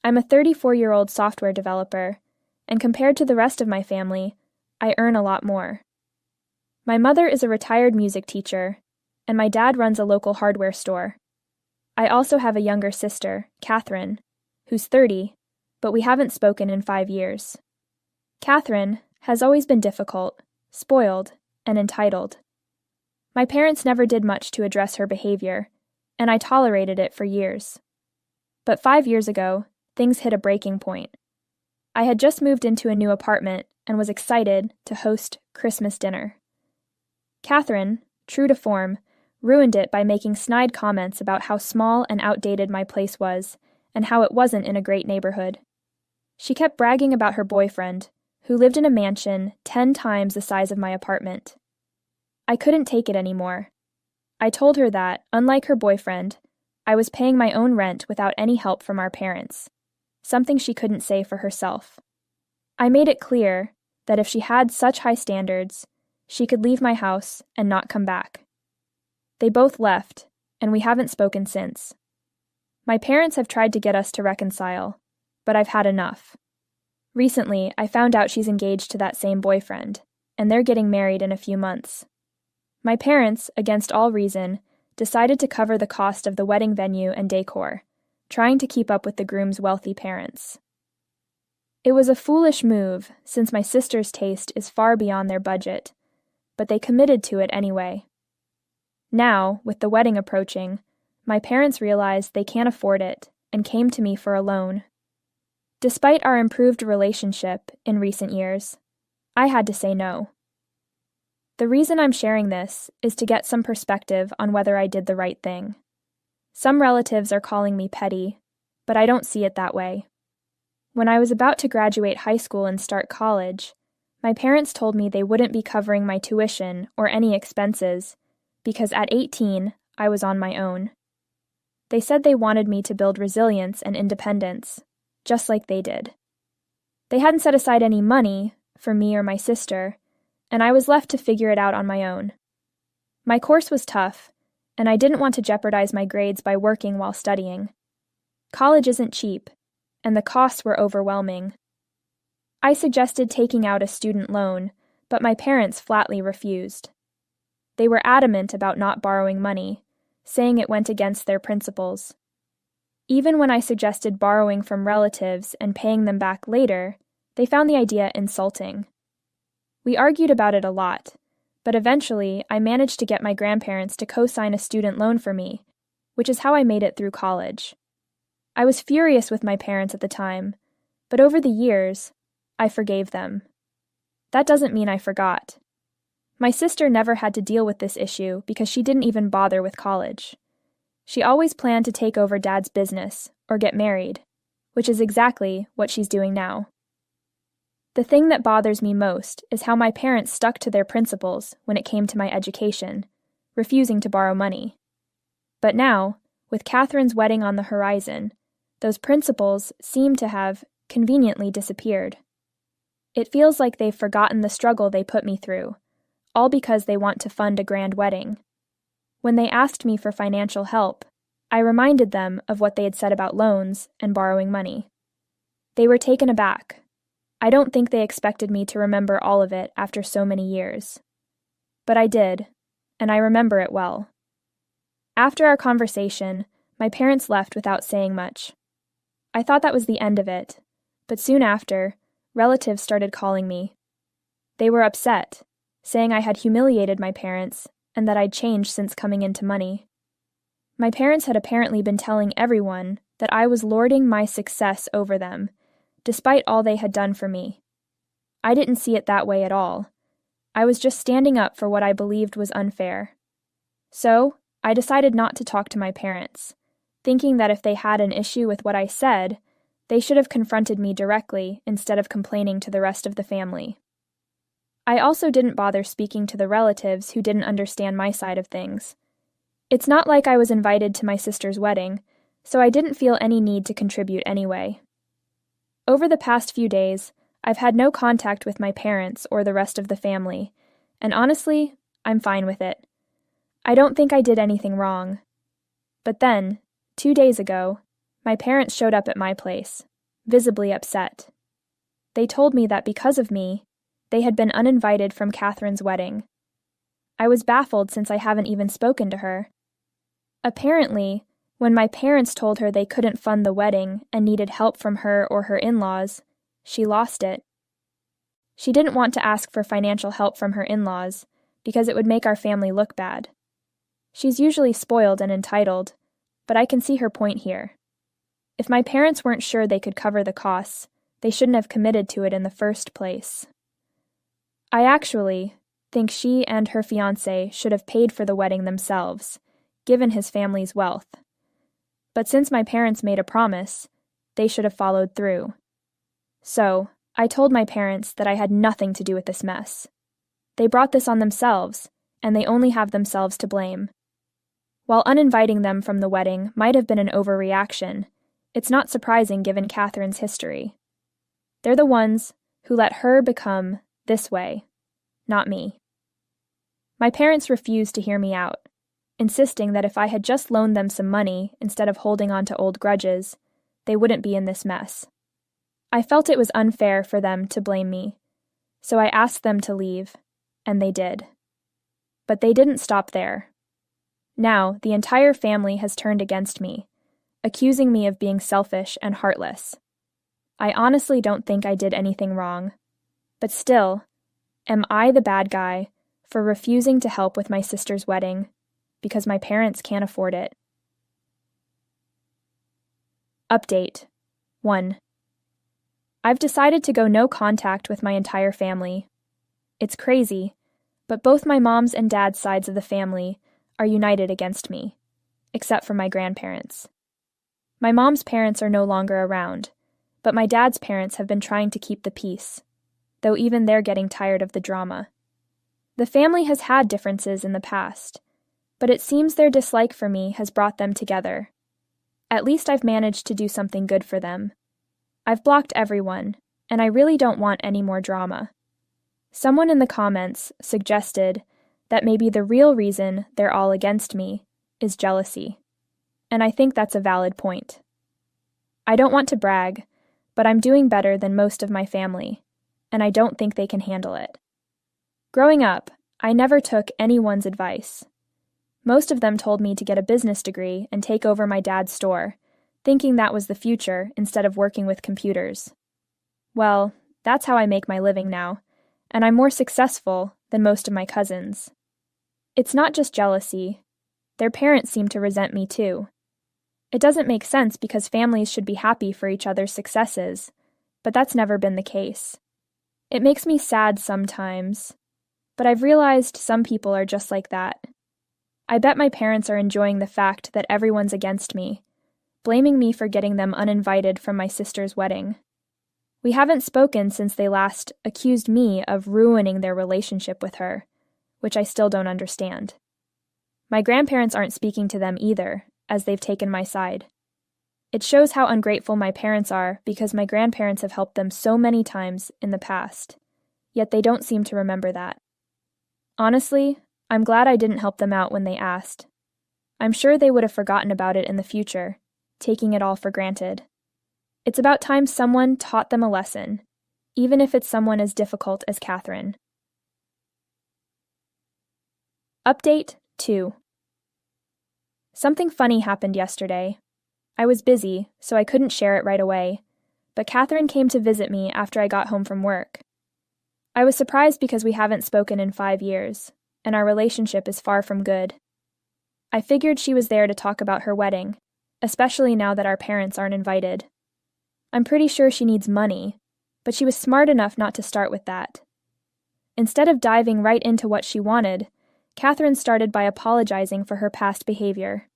I'm a 34-year-old software developer, and compared to the rest of my family, I earn a lot more. My mother is a retired music teacher, and my dad runs a local hardware store. I also have a younger sister, Catherine, who's 30, but we haven't spoken in 5 years. Catherine has always been difficult, spoiled, and entitled. My parents never did much to address her behavior, and I tolerated it for years. But 5 years ago, things hit a breaking point. I had just moved into a new apartment and was excited to host Christmas dinner. Catherine, true to form, ruined it by making snide comments about how small and outdated my place was and how it wasn't in a great neighborhood. She kept bragging about her boyfriend, who lived in a mansion 10 times the size of my apartment. I couldn't take it anymore. I told her that, unlike her boyfriend, I was paying my own rent without any help from our parents, something she couldn't say for herself. I made it clear that if she had such high standards, she could leave my house and not come back. They both left, and we haven't spoken since. My parents have tried to get us to reconcile, but I've had enough. Recently, I found out she's engaged to that same boyfriend, and they're getting married in a few months. My parents, against all reason, decided to cover the cost of the wedding venue and decor, trying to keep up with the groom's wealthy parents. It was a foolish move, since my sister's taste is far beyond their budget, but they committed to it anyway. Now, with the wedding approaching, my parents realized they can't afford it and came to me for a loan. Despite our improved relationship in recent years, I had to say no. The reason I'm sharing this is to get some perspective on whether I did the right thing. Some relatives are calling me petty, but I don't see it that way. When I was about to graduate high school and start college, my parents told me they wouldn't be covering my tuition or any expenses because at 18, I was on my own. They said they wanted me to build resilience and independence, just like they did. They hadn't set aside any money for me or my sister, and I was left to figure it out on my own. My course was tough, and I didn't want to jeopardize my grades by working while studying. College isn't cheap, and the costs were overwhelming. I suggested taking out a student loan, but my parents flatly refused. They were adamant about not borrowing money, saying it went against their principles. Even when I suggested borrowing from relatives and paying them back later, they found the idea insulting. We argued about it a lot, but eventually I managed to get my grandparents to co-sign a student loan for me, which is how I made it through college. I was furious with my parents at the time, but over the years, I forgave them. That doesn't mean I forgot. My sister never had to deal with this issue because she didn't even bother with college. She always planned to take over Dad's business or get married, which is exactly what she's doing now. The thing that bothers me most is how my parents stuck to their principles when it came to my education, refusing to borrow money. But now, with Catherine's wedding on the horizon, those principles seem to have conveniently disappeared. It feels like they've forgotten the struggle they put me through, all because they want to fund a grand wedding. When they asked me for financial help, I reminded them of what they had said about loans and borrowing money. They were taken aback. I don't think they expected me to remember all of it after so many years. But I did, and I remember it well. After our conversation, my parents left without saying much. I thought that was the end of it, but soon after, relatives started calling me. They were upset, saying I had humiliated my parents and that I'd changed since coming into money. My parents had apparently been telling everyone that I was lording my success over them, despite all they had done for me. I didn't see it that way at all. I was just standing up for what I believed was unfair. So, I decided not to talk to my parents, thinking that if they had an issue with what I said, they should have confronted me directly instead of complaining to the rest of the family. I also didn't bother speaking to the relatives who didn't understand my side of things. It's not like I was invited to my sister's wedding, so I didn't feel any need to contribute anyway. Over the past few days, I've had no contact with my parents or the rest of the family, and honestly, I'm fine with it. I don't think I did anything wrong. But then, 2 days ago, My parents showed up at my place, visibly upset. They told me that because of me, they had been uninvited from Catherine's wedding. I was baffled since I haven't even spoken to her. Apparently, when my parents told her they couldn't fund the wedding and needed help from her or her in-laws, she lost it. She didn't want to ask for financial help from her in-laws because it would make our family look bad. She's usually spoiled and entitled, but I can see her point here. If my parents weren't sure they could cover the costs, they shouldn't have committed to it in the first place. I actually think she and her fiancé should have paid for the wedding themselves, given his family's wealth. But since my parents made a promise, they should have followed through. So, I told my parents that I had nothing to do with this mess. They brought this on themselves, and they only have themselves to blame. While uninviting them from the wedding might have been an overreaction, it's not surprising given Catherine's history. They're the ones who let her become this way, not me. My parents refused to hear me out, insisting that if I had just loaned them some money instead of holding on to old grudges, they wouldn't be in this mess. I felt it was unfair for them to blame me, so I asked them to leave, and they did. But they didn't stop there. Now, the entire family has turned against me, accusing me of being selfish and heartless. I honestly don't think I did anything wrong. But still, am I the bad guy for refusing to help with my sister's wedding because my parents can't afford it? Update 1. I've decided to go no contact with my entire family. It's crazy, but both my mom's and dad's sides of the family are united against me, except for my grandparents. My mom's parents are no longer around, but my dad's parents have been trying to keep the peace, though even they're getting tired of the drama. The family has had differences in the past, but it seems their dislike for me has brought them together. At least I've managed to do something good for them. I've blocked everyone, and I really don't want any more drama. Someone in the comments suggested that maybe the real reason they're all against me is jealousy, and I think that's a valid point. I don't want to brag, but I'm doing better than most of my family, and I don't think they can handle it. Growing up, I never took anyone's advice. Most of them told me to get a business degree and take over my dad's store, thinking that was the future instead of working with computers. Well, that's how I make my living now, and I'm more successful than most of my cousins. It's not just jealousy. Their parents seem to resent me too. It doesn't make sense because families should be happy for each other's successes, but that's never been the case. It makes me sad sometimes, but I've realized some people are just like that. I bet my parents are enjoying the fact that everyone's against me, blaming me for getting them uninvited from my sister's wedding. We haven't spoken since they last accused me of ruining their relationship with her, which I still don't understand. My grandparents aren't speaking to them either, as they've taken my side. It shows how ungrateful my parents are because my grandparents have helped them so many times in the past, yet they don't seem to remember that. Honestly, I'm glad I didn't help them out when they asked. I'm sure they would have forgotten about it in the future, taking it all for granted. It's about time someone taught them a lesson, even if it's someone as difficult as Catherine. Update 2. Something funny happened yesterday. I was busy, so I couldn't share it right away, but Catherine came to visit me after I got home from work. I was surprised because we haven't spoken in 5 years, and our relationship is far from good. I figured she was there to talk about her wedding, especially now that our parents aren't invited. I'm pretty sure she needs money, but she was smart enough not to start with that. Instead of diving right into what she wanted, Catherine started by apologizing for her past behavior.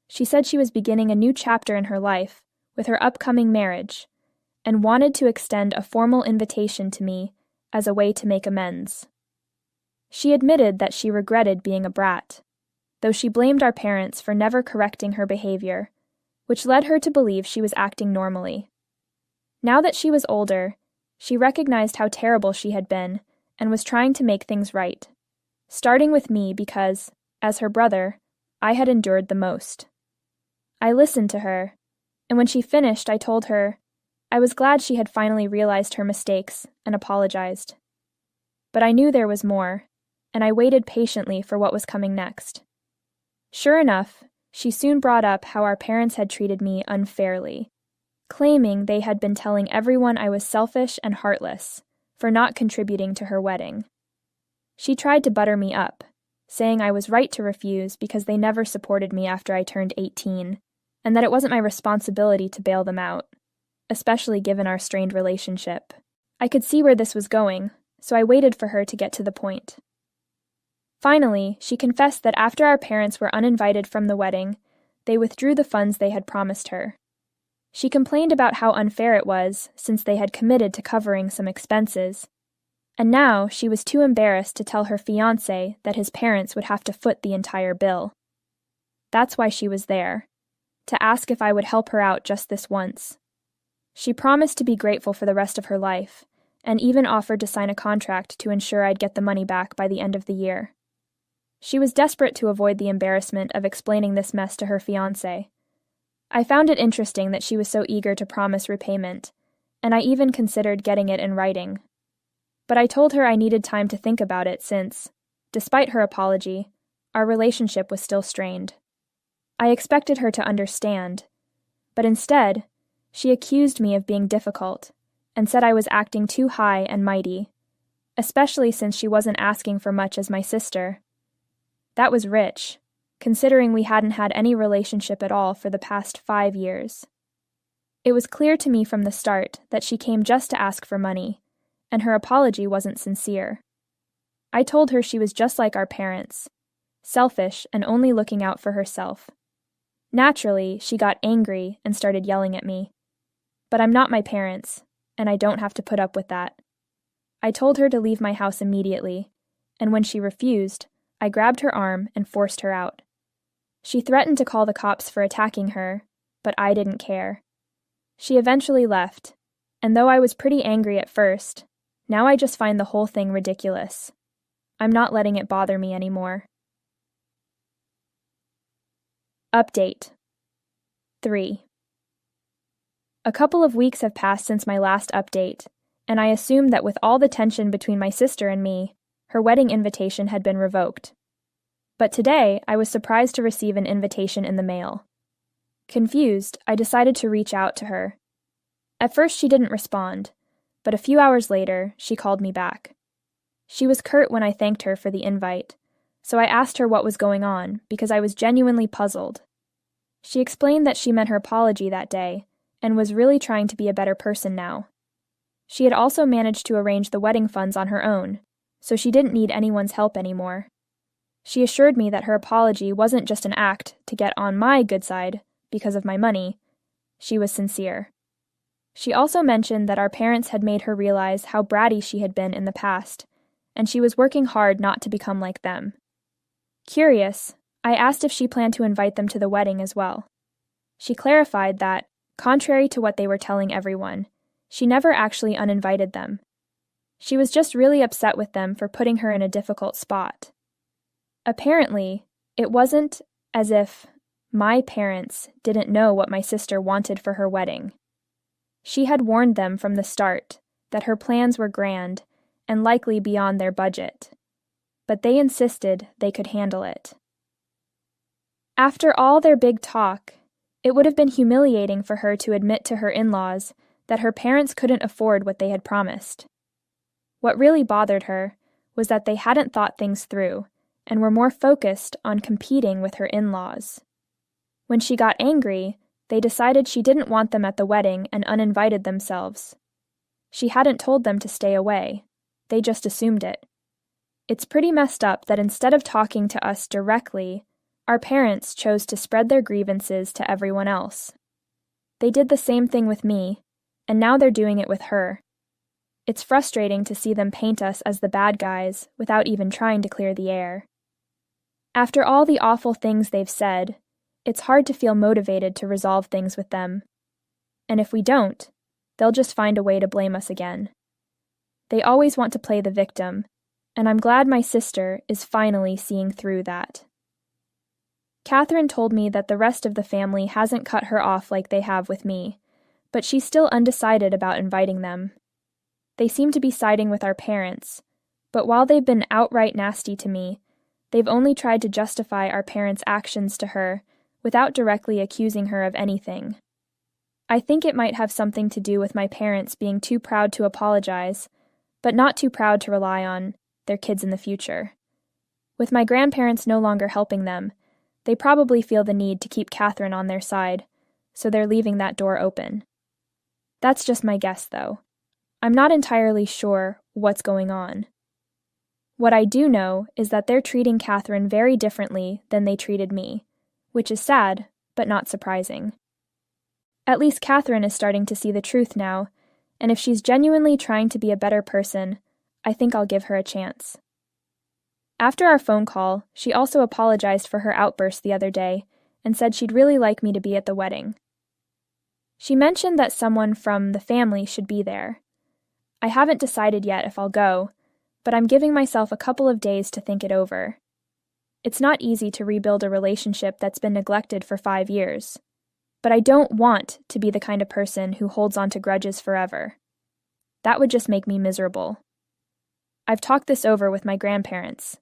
She said she was beginning a new chapter in her life with her upcoming marriage, and wanted to extend a formal invitation to me as a way to make amends. She admitted that she regretted being a brat, though she blamed our parents for never correcting her behavior, which led her to believe she was acting normally. Now that she was older, she recognized how terrible she had been and was trying to make things right, starting with me because, as her brother, I had endured the most. I listened to her, And when she finished, I told her I was glad she had finally realized her mistakes and apologized. But I knew there was more, and I waited patiently for what was coming next. Sure enough, she soon brought up how our parents had treated me unfairly, claiming they had been telling everyone I was selfish and heartless for not contributing to her wedding. She tried to butter me up, saying I was right to refuse because they never supported me after I turned 18, and that it wasn't my responsibility to bail them out, especially given our strained relationship. I could see where this was going, so I waited for her to get to the point. Finally, she confessed that after our parents were uninvited from the wedding, they withdrew the funds they had promised her. She complained about how unfair it was, since they had committed to covering some expenses, and now she was too embarrassed to tell her fiancé that his parents would have to foot the entire bill. That's why she was there, to ask if I would help her out just this once. She promised to be grateful for the rest of her life, and even offered to sign a contract to ensure I'd get the money back by the end of the year. She was desperate to avoid the embarrassment of explaining this mess to her fiancé. I found it interesting that she was so eager to promise repayment, and I even considered getting it in writing. But I told her I needed time to think about it since, despite her apology, our relationship was still strained. I expected her to understand, but instead, she accused me of being difficult and said I was acting too high and mighty, especially since she wasn't asking for much as my sister. That was rich, considering we hadn't had any relationship at all for the past 5 years. It was clear to me from the start that she came just to ask for money, and her apology wasn't sincere. I told her she was just like our parents, selfish and only looking out for herself. Naturally, she got angry and started yelling at me. But I'm not my parents, and I don't have to put up with that. I told her to leave my house immediately, and when she refused, I grabbed her arm and forced her out. She threatened to call the cops for attacking her, but I didn't care. She eventually left, and though I was pretty angry at first, now I just find the whole thing ridiculous. I'm not letting it bother me anymore. Update 3. A couple of weeks have passed since my last update, and I assumed that with all the tension between my sister and me, her wedding invitation had been revoked. But today, I was surprised to receive an invitation in the mail. Confused, I decided to reach out to her. At first, she didn't respond, but a few hours later, she called me back. She was curt when I thanked her for the invite, so I asked her what was going on because I was genuinely puzzled. She explained that she meant her apology that day and was really trying to be a better person now. She had also managed to arrange the wedding funds on her own, so she didn't need anyone's help anymore. She assured me that her apology wasn't just an act to get on my good side because of my money. She was sincere. She also mentioned that our parents had made her realize how bratty she had been in the past, and she was working hard not to become like them. Curious, I asked if she planned to invite them to the wedding as well. She clarified that, contrary to what they were telling everyone, she never actually uninvited them. She was just really upset with them for putting her in a difficult spot. Apparently, it wasn't as if my parents didn't know what my sister wanted for her wedding. She had warned them from the start that her plans were grand and likely beyond their budget, but they insisted they could handle it. After all their big talk, it would have been humiliating for her to admit to her in-laws that her parents couldn't afford what they had promised. What really bothered her was that they hadn't thought things through and were more focused on competing with her in-laws. When she got angry, they decided she didn't want them at the wedding and uninvited themselves. She hadn't told them to stay away. They just assumed it. It's pretty messed up that instead of talking to us directly, our parents chose to spread their grievances to everyone else. They did the same thing with me, and now they're doing it with her. It's frustrating to see them paint us as the bad guys without even trying to clear the air. After all the awful things they've said, it's hard to feel motivated to resolve things with them. And if we don't, they'll just find a way to blame us again. They always want to play the victim, and I'm glad my sister is finally seeing through that. Catherine told me that the rest of the family hasn't cut her off like they have with me, but she's still undecided about inviting them. They seem to be siding with our parents, but while they've been outright nasty to me, they've only tried to justify our parents' actions to her without directly accusing her of anything. I think it might have something to do with my parents being too proud to apologize, but not too proud to rely on their kids in the future. With my grandparents no longer helping them, they probably feel the need to keep Catherine on their side, so they're leaving that door open. That's just my guess, though. I'm not entirely sure what's going on. What I do know is that they're treating Catherine very differently than they treated me, which is sad, but not surprising. At least Catherine is starting to see the truth now, and if she's genuinely trying to be a better person, I think I'll give her a chance. After our phone call, she also apologized for her outburst the other day and said she'd really like me to be at the wedding. She mentioned that someone from the family should be there. I haven't decided yet if I'll go, but I'm giving myself a couple of days to think it over. It's not easy to rebuild a relationship that's been neglected for 5 years, but I don't want to be the kind of person who holds on to grudges forever. That would just make me miserable. I've talked this over with my grandparents,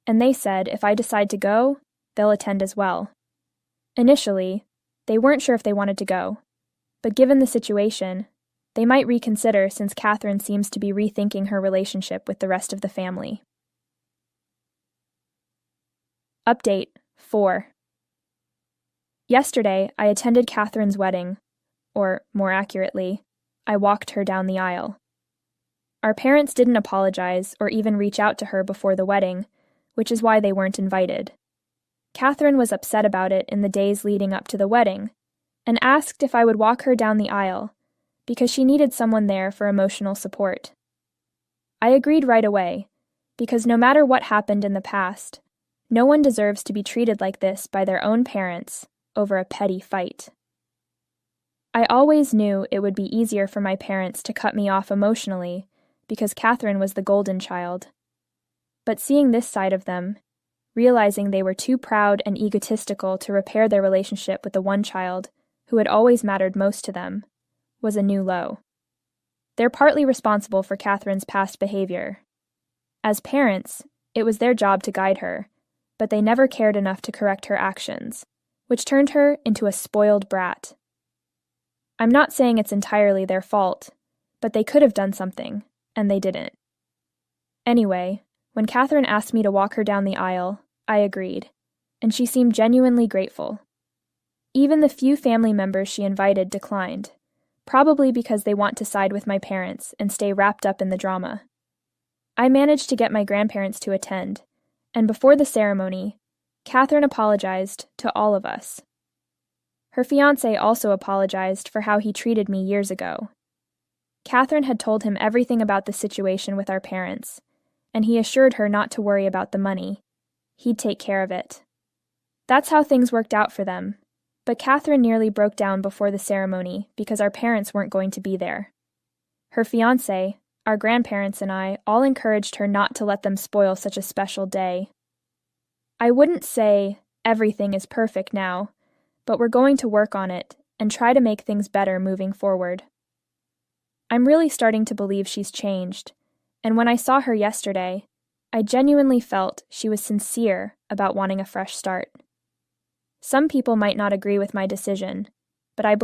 and they said if I decide to go, they'll attend as well. Initially, they weren't sure if they wanted to go, but given the situation, they might reconsider since Catherine seems to be rethinking her relationship with the rest of the family. Update 4. Yesterday, I attended Catherine's wedding, or more accurately, I walked her down the aisle. Our parents didn't apologize or even reach out to her before the wedding, which is why they weren't invited. Catherine was upset about it in the days leading up to the wedding, and asked if I would walk her down the aisle, because she needed someone there for emotional support. I agreed right away, because no matter what happened in the past, no one deserves to be treated like this by their own parents over a petty fight. I always knew it would be easier for my parents to cut me off emotionally, because Catherine was the golden child. But seeing this side of them, realizing they were too proud and egotistical to repair their relationship with the one child who had always mattered most to them, was a new low. They're partly responsible for Catherine's past behavior. As parents, it was their job to guide her, but they never cared enough to correct her actions, which turned her into a spoiled brat. I'm not saying it's entirely their fault, but they could have done something, and they didn't. Anyway, when Catherine asked me to walk her down the aisle, I agreed, and she seemed genuinely grateful. Even the few family members she invited declined, probably because they want to side with my parents and stay wrapped up in the drama. I managed to get my grandparents to attend, and before the ceremony, Catherine apologized to all of us. Her fiancé also apologized for how he treated me years ago. Catherine had told him everything about the situation with our parents, and he assured her not to worry about the money. He'd take care of it. That's how things worked out for them, but Catherine nearly broke down before the ceremony because our parents weren't going to be there. Her fiancé, our grandparents, and I all encouraged her not to let them spoil such a special day. I wouldn't say everything is perfect now, but we're going to work on it and try to make things better moving forward. I'm really starting to believe she's changed, and when I saw her yesterday, I genuinely felt she was sincere about wanting a fresh start. Some people might not agree with my decision, but I believe